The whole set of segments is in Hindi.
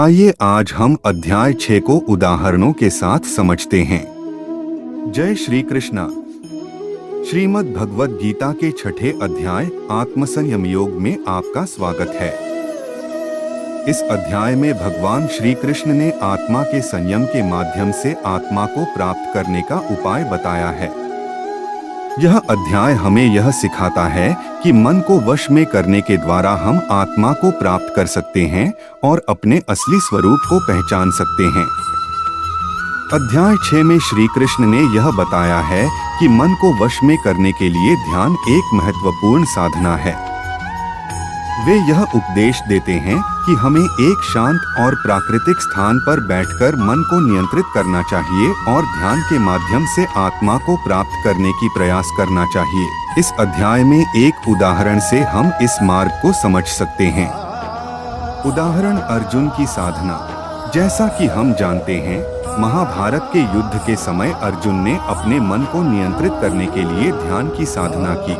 आइए आज हम अध्याय 6 को उदाहरणों के साथ समझते हैं। जय श्री कृष्णा। श्रीमद् भगवद गीता के 6ठे अध्याय आत्मसंयम योग में आपका स्वागत है। इस अध्याय में भगवान श्री कृष्ण ने आत्मा के संयम के माध्यम से आत्मा को प्राप्त करने का उपाय बताया है। यह अध्याय हमें यह सिखाता है कि मन को वश में करने के द्वारा हम आत्मा को प्राप्त कर सकते हैं और अपने असली स्वरूप को पहचान सकते हैं। अध्याय 6 में श्री कृष्ण ने यह बताया है कि मन को वश में करने के लिए ध्यान एक महत्वपूर्ण साधना है। वे यह उपदेश देते हैं कि हमें एक शांत और प्राकृतिक स्थान पर बैठकर मन को नियंत्रित करना चाहिए और ध्यान के माध्यम से आत्मा को प्राप्त करने की प्रयास करना चाहिए। इस अध्याय में एक उदाहरण से हम इस मार्ग को समझ सकते हैं। उदाहरण अर्जुन की साधना। जैसा कि हम जानते हैं, महाभारत के युद्ध के समय अर्जुन ने अपने मन को नियंत्रित करने के लिए ध्यान की साधना की।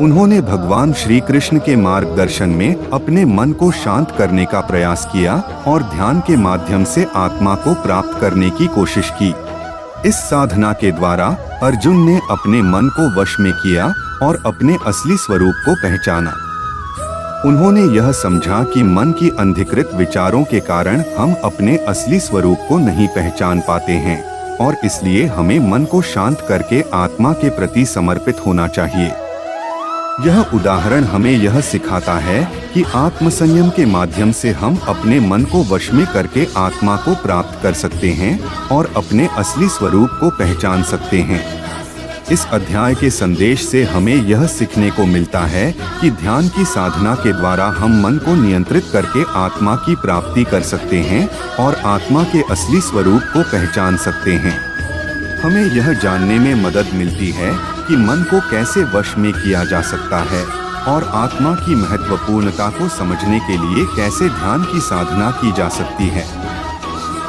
उन्होंने भगवान श्री कृष्ण के मार्गदर्शन में अपने मन को शांत करने का प्रयास किया और ध्यान के माध्यम से आत्मा को प्राप्त करने की कोशिश की। इस साधना के द्वारा अर्जुन ने अपने मन को वश में किया और अपने असली स्वरूप को पहचाना। उन्होंने यह समझा कि मन की अंधीकृत विचारों के कारण हम अपने असली स्वरूप को नहीं पहचान पाते हैं और इसलिए हमें मन को शांत करके आत्मा के प्रति समर्पित होना चाहिए। यह उदाहरण हमें यह सिखाता है कि आत्मसंयम के माध्यम से हम अपने मन को वश में करके आत्मा को प्राप्त कर सकते हैं और अपने असली स्वरूप को पहचान सकते हैं। इस अध्याय के संदेश से हमें यह सीखने को मिलता है कि ध्यान की साधना के द्वारा हम मन को नियंत्रित करके आत्मा की प्राप्ति कर सकते हैं और आत्मा के असली स्वरूप को पहचान सकते हैं। हमें यह जानने में मदद मिलती है कि मन को कैसे वश में किया जा सकता है और आत्मा की महत्वपूर्णता को समझने के लिए कैसे ध्यान की साधना की जा सकती है।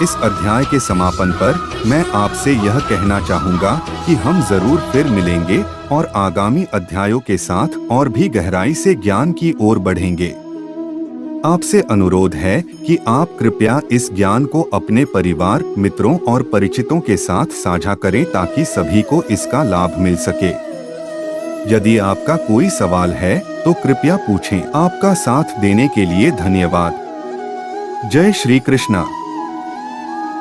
इस अध्याय के समापन पर मैं आपसे यह कहना चाहूँगा कि हम जरूर फिर मिलेंगे और आगामी अध्यायों के साथ और भी गहराई से ज्ञान की ओर बढ़ेंगे। आपसे अनुरोध है कि आप कृपया इस ज्ञान को अपने परिवार, मित्रों और परिचितों के साथ साझा करें ताकि सभी को इसका लाभ मिल सके। यदि आपका कोई सवाल है तो कृपया पूछें। आपका साथ देने के लिए धन्यवाद। जय श्री कृष्णा।